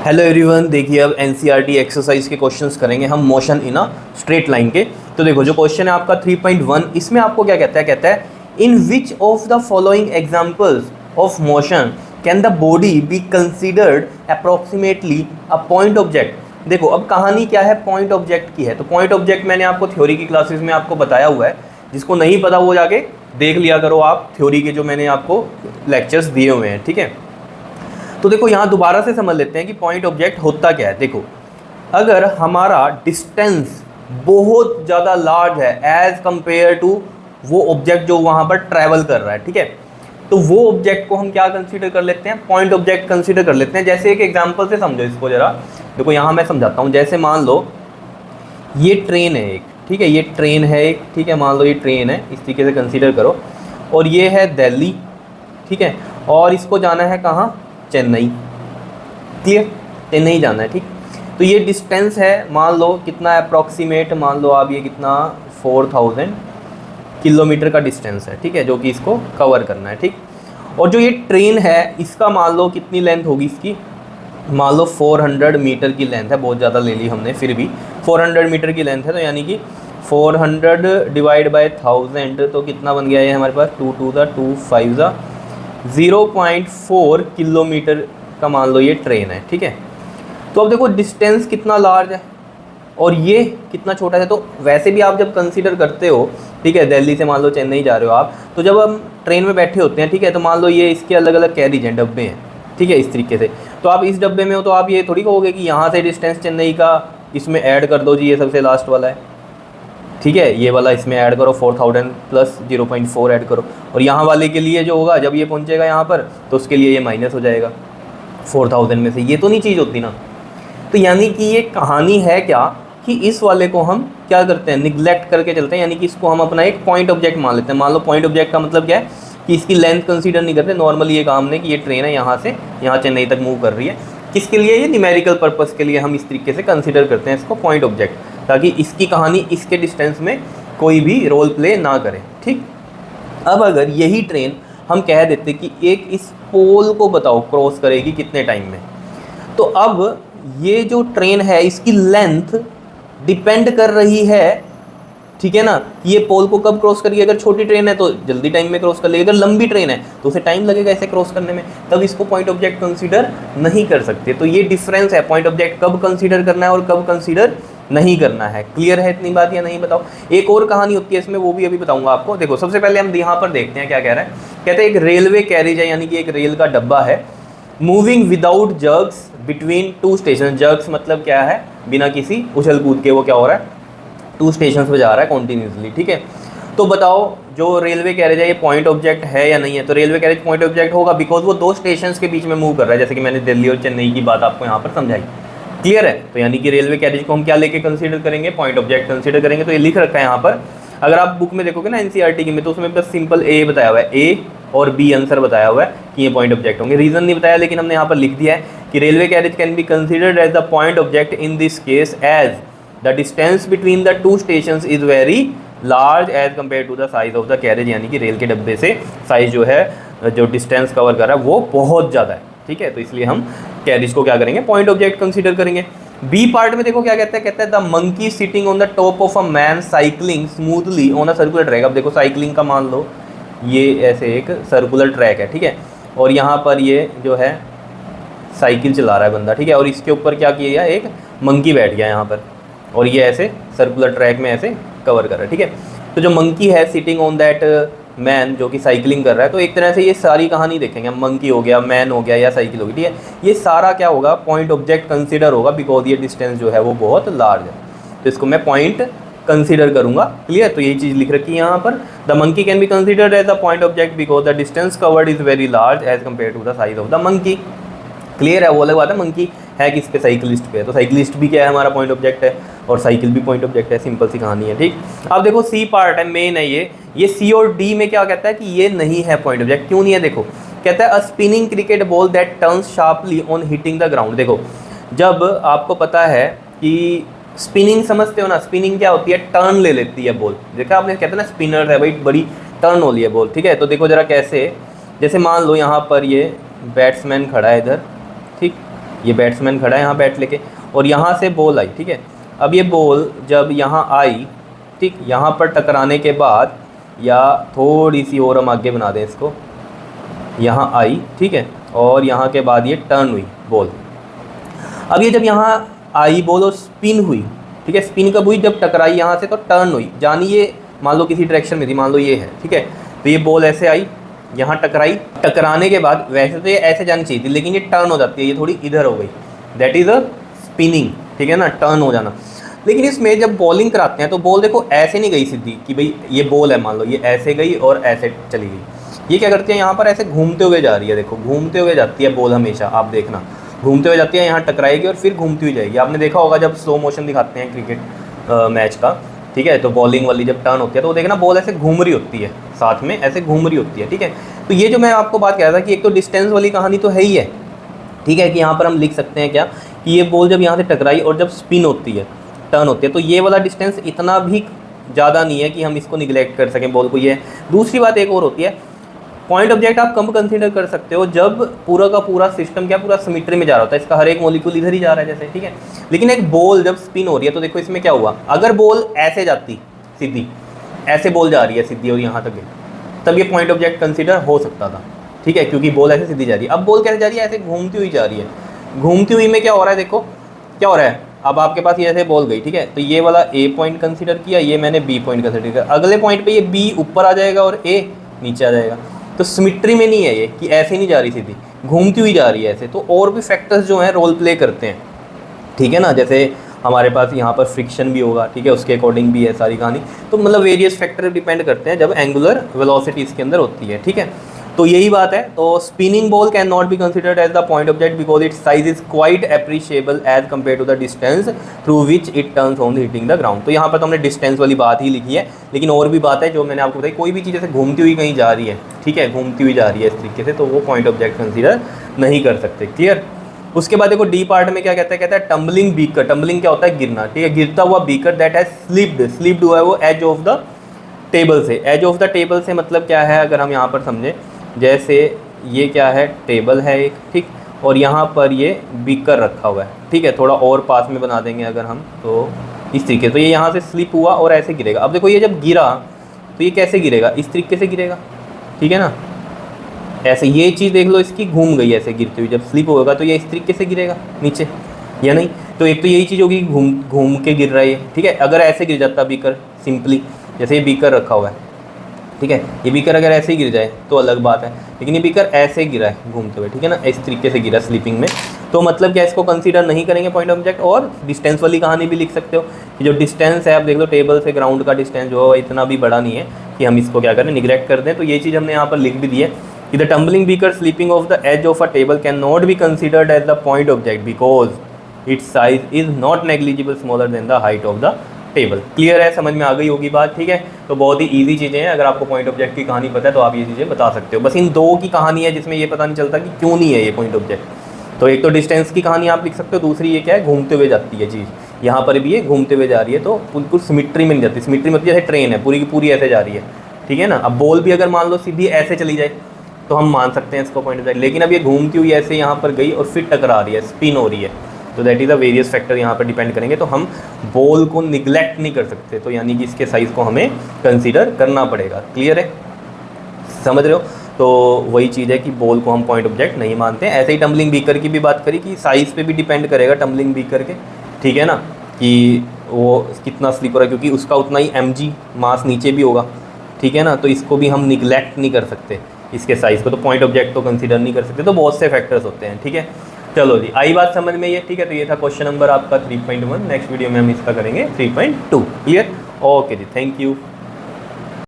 Hello everyone, देखिए अब NCERT exercise के क्वेश्चंस करेंगे हम motion in a straight line के। तो देखो जो क्वेश्चन है आपका 3.1, इसमें आपको क्या कहता है in which of the following examples of motion can the body be considered approximately a point object. देखो अब कहानी क्या है, पॉइंट ऑब्जेक्ट की है। तो पॉइंट ऑब्जेक्ट मैंने आपको थ्योरी की क्लासेस में आपको बताया हुआ है, जिसको नहीं पता वो जाके देख लिया करो आप थ्योरी के जो मैंने आपको लेक्चर्स दिए हुए हैं, ठीक है। तो देखो यहाँ दोबारा से समझ लेते हैं कि पॉइंट ऑब्जेक्ट होता क्या है। देखो अगर हमारा डिस्टेंस बहुत ज़्यादा लार्ज है एज कंपेयर टू वो ऑब्जेक्ट जो वहाँ पर ट्रैवल कर रहा है, ठीक है, तो वो ऑब्जेक्ट को हम क्या कंसीडर कर लेते हैं, पॉइंट ऑब्जेक्ट कंसीडर कर लेते हैं। जैसे एक एग्जांपल से समझो इसको जरा। देखो यहाँ मैं समझाता हूँ। जैसे मान लो ये ट्रेन है एक, ठीक है, ये ट्रेन है एक, ठीक है, मान लो ये ट्रेन है, इस तरीके से कंसीडर करो। और ये है दिल्ली, ठीक है, और इसको जाना है कहाँ, चेन्नई। क्लियर, चेन्नई जाना है, ठीक। तो ये डिस्टेंस है, मान लो कितना अप्रॉक्सीमेट, मान लो आप ये कितना 4000 किलोमीटर का डिस्टेंस है, ठीक है, जो कि इसको कवर करना है, ठीक। और जो ये ट्रेन है इसका मान लो कितनी लेंथ होगी इसकी, मान लो 400 मीटर की लेंथ है, बहुत ज़्यादा ले ली हमने, फिर भी 400 मीटर की लेंथ है। तो यानी कि 400 डिवाइड बाय 1000 तो कितना बन गया ये हमारे पास, 2 2 2 5 0.4 किलोमीटर का मान लो ये ट्रेन है, ठीक है। तो अब देखो डिस्टेंस कितना लार्ज है और ये कितना छोटा है। तो वैसे भी आप जब कंसीडर करते हो, ठीक है, दिल्ली से मान लो चेन्नई जा रहे हो आप, तो जब हम ट्रेन में बैठे होते हैं, ठीक है, तो मान लो ये इसके अलग अलग कैरिज हैं, डब्बे हैं, ठीक है, इस तरीके से। तो आप इस डब्बे में हो तो आप ये थोड़ी कहोगे कि यहाँ से डिस्टेंस चेन्नई का इसमें ऐड कर दो जी, ये सबसे लास्ट वाला है, ठीक है, ये वाला इसमें ऐड करो 4000 प्लस 0.4 ऐड करो। और यहाँ वाले के लिए जो होगा जब ये पहुँचेगा यहाँ पर तो उसके लिए ये माइनस हो जाएगा 4000 में से। ये तो नहीं चीज़ होती ना। तो यानी कि ये कहानी है क्या कि इस वाले को हम क्या करते हैं, निगलेक्ट करके चलते हैं, यानी कि इसको हम अपना एक पॉइंट ऑब्जेक्ट मान लेते हैं। मान लो पॉइंट ऑब्जेक्ट का मतलब क्या है कि इसकी लेंथ कंसीडर नहीं करते। नॉर्मली ये काम नहीं कि ये ट्रेन है यहाँ से यहाँ चेन्नई तक मूव कर रही है, किसके लिए, ये न्यूमेरिकल पर्पस के लिए हम इस तरीके से कंसीडर करते हैं इसको पॉइंट ऑब्जेक्ट, ताकि इसकी कहानी इसके डिस्टेंस में कोई भी रोल प्ले ना करे, ठीक। अब अगर यही ट्रेन हम कह देते कि एक इस पोल को बताओ क्रॉस करेगी कितने टाइम में, तो अब ये जो ट्रेन है इसकी लेंथ डिपेंड कर रही है, ठीक है ना, ये पोल को कब क्रॉस करिए। अगर छोटी ट्रेन है तो जल्दी टाइम में क्रॉस कर लेगी, अगर लंबी ट्रेन है तो उसे टाइम लगेगा ऐसे क्रॉस करने में, तब इसको पॉइंट ऑब्जेक्ट कंसीडर नहीं कर सकते। तो ये डिफरेंस है, पॉइंट ऑब्जेक्ट कब कंसीडर करना है और कब कंसीडर नहीं करना है। क्लियर है इतनी बात या नहीं बताओ। एक और कहानी होती है इसमें, वो भी अभी बताऊंगा आपको। देखो सबसे पहले हम यहाँ पर देखते हैं क्या कह रहा है। कहते हैं एक रेलवे कैरिज है, यानी कि एक रेल का डब्बा है, moving without jerks between two station. Jerks मतलब क्या है, बिना किसी उछल कूद के वो क्या हो रहा है, 2 स्टेशन पे जा रहा है कॉन्टीन्यूसली, ठीक है। तो बताओ जो रेलवे कैरेज है ये पॉइंट ऑब्जेक्ट है या नहीं है। तो रेलवे कैरेज पॉइंट ऑब्जेक्ट होगा बिकॉज वो 2 स्टेशन के बीच में मूव कर रहा है, जैसे कि मैंने दिल्ली और चेन्नई की बात आपको यहाँ पर समझाई। क्लियर है। तो यानी कि रेलवे कैरेज को हम क्या लेके कंसीडर करेंगे, पॉइंट ऑब्जेक्ट कंसीडर करेंगे। तो ये लिख रखा है यहाँ पर, अगर आप बुक में देखोगे ना एनसीईआरटी की में, तो उसमें बस सिंपल ए बताया हुआ है, ए और बी आंसर बताया हुआ है कि ये पॉइंट ऑब्जेक्ट होंगे। रीजन नहीं बताया, लेकिन हमने यहाँ पर लिख दिया है कि railway carriage can be considered as the point object in this case as the distance between the 2 stations is very large as compare to the size of the carriage. यानी कि रेल के डब्बे से साइज जो है, जो distance cover कर रहा है वो बहुत ज़्यादा है, ठीक है। तो इसलिए हम कैरेज को क्या करेंगे, पॉइंट ऑब्जेक्ट कंसीडर करेंगे। बी पार्ट में देखो क्या कहता है the monkey sitting on the top of a man cycling smoothly on a circular track. अब देखो साइकिलिंग का मान लो ये ऐसे एक सर्कुलर ट्रैक है, ठीक है, और यहाँ पर ये जो है साइकिल चला रहा है बंदा, ठीक है, और इसके ऊपर क्या किया गया, एक मंकी बैठ गया यहाँ पर, और ये ऐसे सर्कुलर ट्रैक में ऐसे कवर कर रहा है, ठीक है। तो जो मंकी है सिटिंग ऑन दैट मैन, जो कि साइकिलिंग कर रहा है, तो एक तरह से ये सारी कहानी देखेंगे हम, मंकी हो गया, मैन हो गया या साइकिल होगी, ठीक है, ये सारा क्या होगा, पॉइंट ऑब्जेक्ट कंसीडर होगा बिकॉज ये डिस्टेंस जो है वो बहुत लार्ज है, तो इसको मैं पॉइंट कंसीडर करूंगा। क्लियर। तो यही चीज़ लिख रखी है यहाँ पर, the monkey can be considered as a point object because the distance covered is very large as compare to the size of the monkey. Clear है। वो अलग बात है मंकी है किस पे, साइकिलिस्ट पे, तो साइकिलिस्ट भी क्या है हमारा पॉइंट ऑब्जेक्ट है, और साइकिल भी पॉइंट ऑब्जेक्ट है। सिंपल सी कहानी है, ठीक। अब देखो सी पार्ट है, मेन है ये सी और डी में क्या कहता है कि ये नहीं है पॉइंट ऑब्जेक्ट। क्यों नहीं है, देखो कहता है a spinning cricket ball that turns sharply on hitting the ground. देखो जब आपको पता है कि स्पिनिंग समझते हो ना, स्पिनिंग क्या होती है, टर्न ले लेती है बॉल। देखा आपने, कहते हैं ना स्पिनर है भाई, बड़ी टर्न हो रही है बॉल, ठीक है। तो देखो जरा कैसे, जैसे मान लो यहाँ पर ये बैट्समैन खड़ा है इधर, ठीक, ये बैट्समैन खड़ा है यहाँ बैट लेके, और यहाँ से बॉल आई, ठीक है। अब ये बॉल जब यहाँ आई, ठीक, यहाँ पर टकराने के बाद, या थोड़ी सी और हम आगे बना दें इसको, यहाँ आई, ठीक है, और यहाँ के बाद ये टर्न हुई बॉल। अब ये जब यहाँ आई बॉल और स्पिन हुई, ठीक है, स्पिन कब हुई, जब टकराई यहाँ से तो टर्न हुई, जानी ये मान लो किसी डायरेक्शन में थी, मान लो ये है, ठीक है, तो ये बॉल ऐसे आई, यहाँ टकराई, टकराने के बाद वैसे तो ये ऐसे जानी चाहिए थी, लेकिन ये टर्न हो जाती है, ये थोड़ी इधर हो गई, दैट इज़ अ स्पिनिंग, ठीक है ना, टर्न हो जाना। लेकिन इसमें जब बॉलिंग कराते हैं तो बॉल देखो ऐसे नहीं गई सीधी कि भाई ये बॉल है, मान लो ये ऐसे गई और ऐसे चली गई, ये क्या करती है यहाँ पर ऐसे घूमते हुए जा रही है, देखो घूमते हुए जाती है बॉल, हमेशा आप देखना घूमते हुए जाती है, यहाँ टकराएगी और फिर घूमती हुई जाएगी। आपने देखा होगा जब स्लो मोशन दिखाते हैं क्रिकेट मैच का, ठीक है, तो बॉलिंग वाली जब टर्न होती है तो वो देखना बॉल ऐसे घूम रही होती है, साथ में ऐसे घूम रही होती है, ठीक है। तो ये जो मैं आपको बात कह रहा था कि एक तो डिस्टेंस वाली कहानी तो है ही है, ठीक है, कि यहाँ पर हम लिख सकते हैं क्या कि ये बॉल जब यहाँ से टकराई और जब स्पिन होती है, टर्न होती है, तो ये वाला डिस्टेंस इतना भी ज़्यादा नहीं है कि हम इसको निगलेक्ट कर सकें बॉल को। ये दूसरी बात एक और होती है, पॉइंट ऑब्जेक्ट आप कम कंसीडर कर सकते हो जब पूरा का पूरा सिस्टम क्या पूरा सिमेट्री में जा रहा होता है, इसका हर एक मॉलिक्यूल इधर ही जा रहा है जैसे, ठीक है। लेकिन एक बॉल जब स्पिन हो रही है तो देखो इसमें क्या हुआ, अगर बॉल ऐसे जाती सीधी, ऐसे बॉल जा रही है सीधी और यहाँ तक गई, तब ये पॉइंट ऑब्जेक्ट कंसीडर हो सकता था, ठीक है, क्योंकि बॉल ऐसे सीधी जा रही है। अब बॉल कैसे जा रही है, ऐसे घूमती हुई जा रही है, घूमती हुई में क्या हो रहा है, देखो क्या हो रहा है, अब आपके पास ये ऐसे बॉल गई, ठीक है, तो ये वाला ए पॉइंट कंसीडर किया, ये मैंने बी पॉइंट कंसीडर किया, अगले पॉइंट पे ये बी ऊपर आ जाएगा और ए नीचे आ जाएगा। तो सिमेट्री में नहीं है ये कि ऐसे नहीं जा रही सीधी, घूमती हुई जा रही है ऐसे। तो और भी फैक्टर्स जो हैं रोल प्ले करते हैं, ठीक है ना, जैसे हमारे पास यहाँ पर फ्रिक्शन भी होगा, ठीक है, उसके अकॉर्डिंग भी है सारी कहानी। तो मतलब वेरियस फैक्टर डिपेंड करते हैं जब एंगुलर वेलोसिटी इसके अंदर होती है, ठीक है। तो यही बात है। तो spinning ball can not be considered as the point object because its size is quite appreciable as compare to the distance through which it turns on hitting the ground. तो यहाँ पर तो हमने डिस्टेंस वाली बात ही लिखी है, लेकिन और भी बात है जो मैंने आपको बताई, कोई भी चीज़ ऐसे घूमती हुई कहीं जा रही है, ठीक है, घूमती हुई जा रही है इस तरीके से, तो वो पॉइंट ऑब्जेक्ट कंसिडर नहीं कर सकते। क्लियर। उसके बाद देखो डी पार्ट में क्या कहता है, कहता है टम्बलिंग बीकर। टम्बलिंग क्या होता है, गिरना, ठीक है, गिरता हुआ बीकर दैट हैज स्लिप्ड हुआ है वो एज ऑफ द टेबल से। एज ऑफ द टेबल से मतलब क्या है, अगर हम यहाँ पर समझें, जैसे ये क्या है, टेबल है एक, ठीक, और यहाँ पर ये बीकर रखा हुआ है, ठीक है, थोड़ा और पास में बना देंगे अगर हम, तो इस तरीके से, तो ये यहाँ से स्लिप हुआ और ऐसे गिरेगा। अब देखो ये जब गिरा तो ये कैसे गिरेगा, इस तरीके से गिरेगा, ठीक है ना, ऐसे। ये चीज़ देख लो, इसकी घूम गई ऐसे गिरती हुई, जब स्लिप होगा तो ये इस तरीके से गिरेगा नीचे, या नहीं। तो एक तो यही चीज़ होगी, घूम के गिर रहा है, ठीक है। अगर ऐसे गिर जाता बीकर सिंपली, जैसे ये बीकर रखा हुआ है, ठीक है, ये बीकर अगर ऐसे ही गिर जाए तो अलग बात है, लेकिन ये बीकर ऐसे गिरा है घूमते हुए, ठीक है ना, इस तरीके से गिरा स्लीपिंग में, तो मतलब क्या इसको कंसीडर नहीं करेंगे पॉइंट ऑब्जेक्ट। और डिस्टेंस वाली कहानी भी लिख सकते हो कि जो डिस्टेंस है, आप देख लो टेबल से ग्राउंड का डिस्टेंस जो है इतना भी बड़ा नहीं है कि हम इसको क्या करें, निगलेक्ट कर दें। तो ये चीज़ हमने यहाँ पर लिख भी दी है कि the tumbling beaker slipping off the edge of a table can not be considered as the point object because its size is not negligible smaller than the height of the table. Clear है, समझ में आ गई होगी बात, ठीक है। तो बहुत ही इजी चीज़ें हैं, अगर आपको पॉइंट ऑब्जेक्ट की कहानी पता है तो आप ये चीज़ें बता सकते हो। बस इन दो की कहानी है जिसमें ये पता नहीं चलता कि क्यों नहीं है ये पॉइंट ऑब्जेक्ट। तो एक तो डिस्टेंस की कहानी आप लिख सकते हो, दूसरी ये क्या है, घूमते हुए जाती है चीज़, यहाँ पर भी ये घूमते हुए जा रही है, तो बिल्कुल सिमेट्री में नहीं जाती। सिमेट्री मतलब जैसे ट्रेन है पूरी की पूरी ऐसे जा रही है, ठीक है ना। अब बॉल भी अगर मान लो सीधी ऐसे चली जाए तो हम मान सकते हैं इसको पॉइंट ऑब्जेक्ट, लेकिन अब ये घूमती हुई ऐसे यहाँ पर गई और फिर टकरा रही है, स्पिन हो रही है, तो that is a various factor यहाँ पर डिपेंड करेंगे। तो हम बॉल को निगलेक्ट नहीं कर सकते, तो यानी कि इसके साइज़ को हमें कंसीडर करना पड़ेगा। क्लियर है, समझ रहे हो। तो वही चीज़ है कि बॉल को हम पॉइंट ऑब्जेक्ट नहीं मानते हैं। ऐसे ही टम्बलिंग बीकर की भी बात करी कि साइज़ पे भी डिपेंड करेगा टम्बलिंग बीकर के, ठीक है ना, कि वो कितना स्लिप हो रहा है, क्योंकि उसका उतना ही mg मास नीचे भी होगा, ठीक है ना। तो इसको भी हम निगलेक्ट नहीं कर सकते, इसके साइज़ को, तो पॉइंट ऑब्जेक्ट तो कंसीडर नहीं कर सकते। तो बहुत से फैक्टर्स होते हैं, ठीक है। चलो जी, आई बात समझ में ये, ठीक है। तो ये था क्वेश्चन नंबर आपका 3.1। नेक्स्ट वीडियो में हम इसका करेंगे 3.2। क्लियर, ओके जी, थैंक यू।